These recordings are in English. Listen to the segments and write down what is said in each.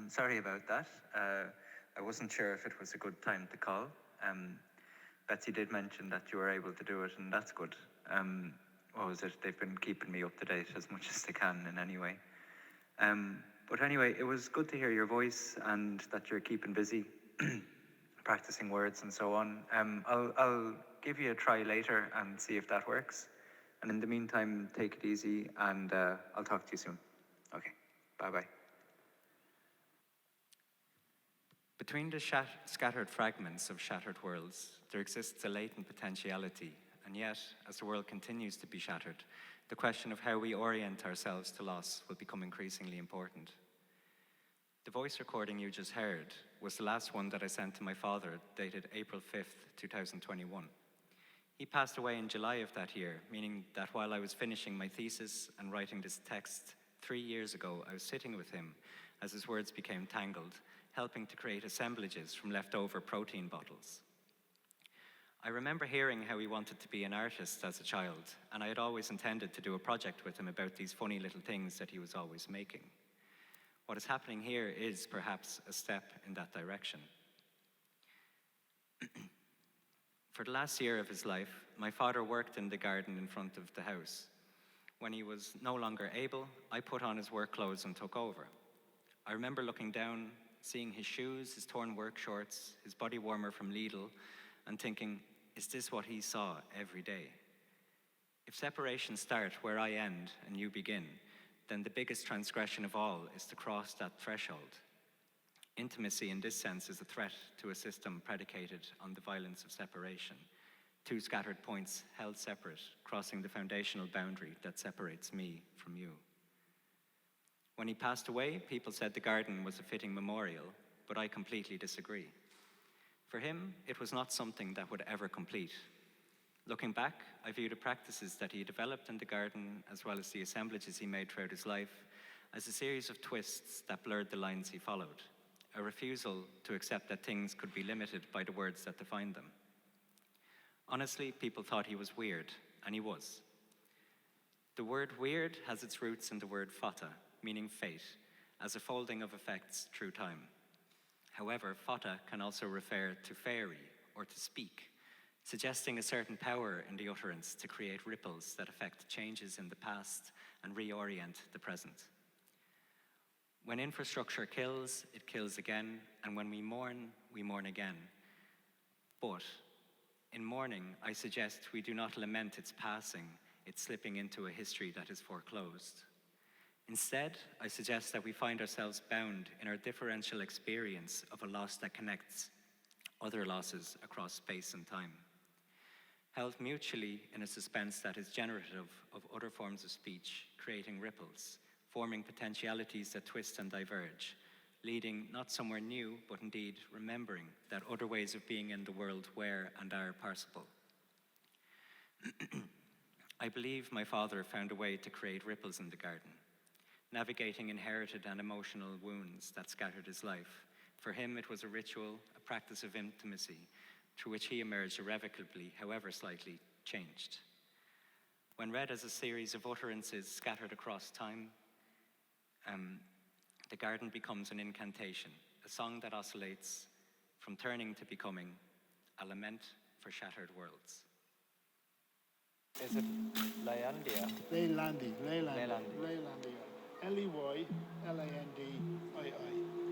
Sorry about that. I wasn't sure if it was a good time to call. Betsy did mention that you were able to do it, and that's good. What was it? They've been keeping me up to date as much as they can in any way. But anyway, it was good to hear your voice and that you're keeping busy, practicing words and so on. I'll give you a try later and see if that works. And in the meantime, take it easy, and I'll talk to you soon. Okay, bye-bye. Between the scattered fragments of shattered worlds, there exists a latent potentiality, and yet, as the world continues to be shattered, the question of how we orient ourselves to loss will become increasingly important. The voice recording you just heard was the last one that I sent to my father, dated April 5th, 2021. He passed away in July of that year, meaning that while I was finishing my thesis and writing this text 3 years ago, I was sitting with him as his words became tangled, helping to create assemblages from leftover protein bottles. I remember hearing how he wanted to be an artist as a child, and I had always intended to do a project with him about these funny little things that he was always making. What is happening here is perhaps a step in that direction. For the last year of his life, my father worked in the garden in front of the house. When he was no longer able, I put on his work clothes and took over. I remember looking down, seeing his shoes, his torn work shorts, his body warmer from Lidl, and thinking, is this what he saw every day? If separations start where I end and you begin, then the biggest transgression of all is to cross that threshold. Intimacy in this sense is a threat to a system predicated on the violence of separation. Two scattered points held separate, crossing the foundational boundary that separates me from you. When he passed away, people said the garden was a fitting memorial, but I completely disagree. For him, it was not something that would ever complete. Looking back, I view the practices that he developed in the garden, as well as the assemblages he made throughout his life, as a series of twists that blurred the lines he followed, a refusal to accept that things could be limited by the words that defined them. Honestly, people thought he was weird, and he was. The word weird has its roots in the word fata, meaning fate, as a folding of effects through time. However, fata can also refer to fairy or to speak, suggesting a certain power in the utterance to create ripples that affect changes in the past and reorient the present. When infrastructure kills, it kills again, and when we mourn again. But in mourning, I suggest we do not lament its passing, its slipping into a history that is foreclosed. Instead, I suggest that we find ourselves bound in our differential experience of a loss that connects other losses across space and time. Held mutually in a suspense that is generative of other forms of speech, creating ripples, forming potentialities that twist and diverge, leading not somewhere new, but indeed remembering that other ways of being in the world were and are parsable. I believe my father found a way to create ripples in the garden, navigating inherited and emotional wounds that scattered his life. For him, it was a ritual, a practice of intimacy, through which he emerged irrevocably, however slightly, changed. When read as a series of utterances scattered across time, the garden becomes an incantation, a song that oscillates from turning to becoming, a lament for shattered worlds. Is it Leylandia? Leylandi. Leylandi. Leylandii.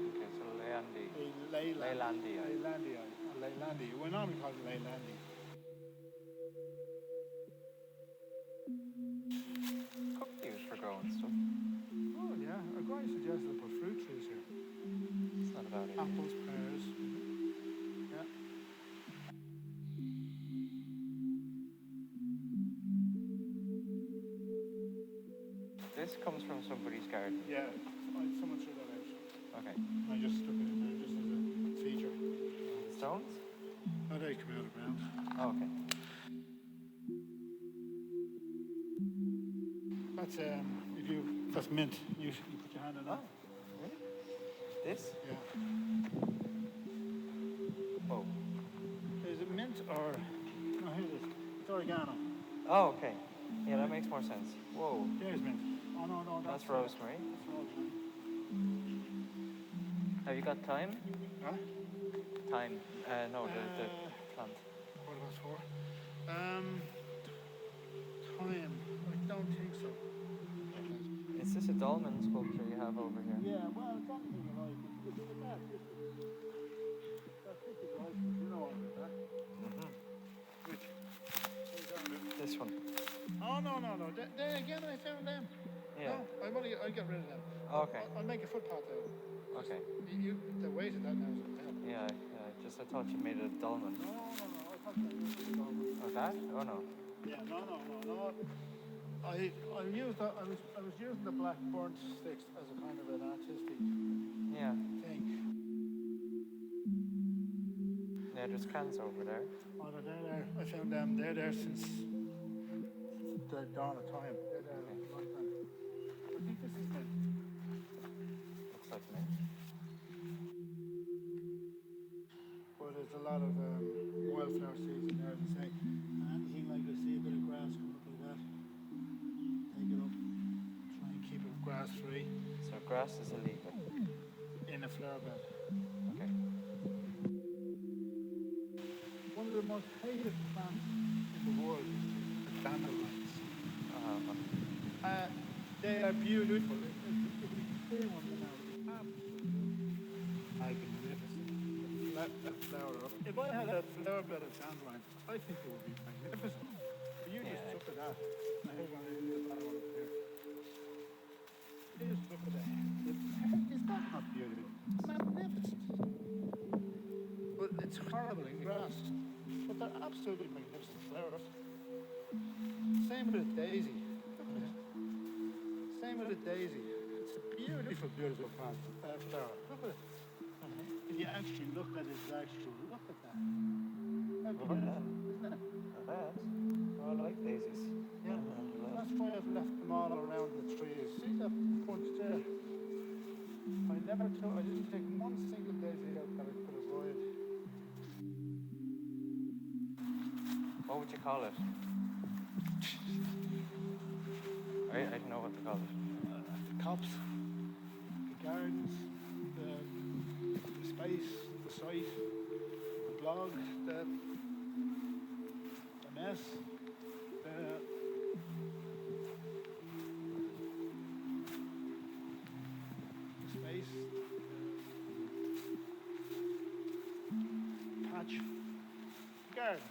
Okay, so Leyandi. Leylandia. Leylandi. We're normally called Leylandi. Cooked use for growing stuff. Oh yeah, our guy suggested to put fruit trees here. It's not a bad idea. Apples, pears. Yeah. This comes from somebody's garden. Yeah. Someone threw that out. Okay. I just stuck it in there just as a feature. Stones? Oh, they come out of ground. Oh, okay. That's that's mint. You put your hand on Oh, it. really? This? Yeah. Oh. Is it mint or no? Here it is. It's oregano. Oh, okay. Yeah, that makes more sense. Whoa. There's mint. Oh no, That's rosemary. That's rosemary. Have you got time? Huh? Time. No, the plant. What was for? Time. I don't think so. Is this a dolmen sculpture you have over here? Yeah, well, it's anything you like. It's like that. That's right. You know all about that. Which? This one. Oh, no. There again, I found them. Yeah. No, I got rid of them. Okay. I'll make a footpath out. Okay. The weight of that now is a hell. Yeah. Just I thought you made it a dolmen. No. I thought that was a dog. Oh, that? Oh no. Yeah, no. I was using the black burnt sticks as a kind of an artistic Yeah. thing. Yeah, there's cans over there. Oh, no, they're there. I found them. They're there since the dawn of time. They're there a long time. I think this is mint. Looks like mint. But there's a lot of wildflower seeds in there, as I say. And anything like I see a bit of grass come up like that, take it up. Try and keep it grass free So grass is illegal. in a flower bed. Okay. One of the most hated plants in the world is dandelions. They are beautiful. If you see one now, absolutely magnificent. The flower up. If I had a flower bed of dandelions, I think it would be magnificent. You just Yeah. look at that. I have one of these other ones here. You just look at that. Is that not beautiful? Magnificent. But it's horrible in grass. But they're absolutely magnificent flowers. Same with a daisy. Look at it. Same with a daisy. It's a beautiful plant. Flower. Look at it. If you actually look at it, look at that. How beautiful, isn't it? That. Oh, I like daisies. Yeah. That's why I've left them all around the trees. See that bunch there? I didn't take one single daisy out that I could avoid. What would you call it? I don't know what to call it. The copse, the gardens, the space, the site, the blog, the mess, the space, the patch, the garden.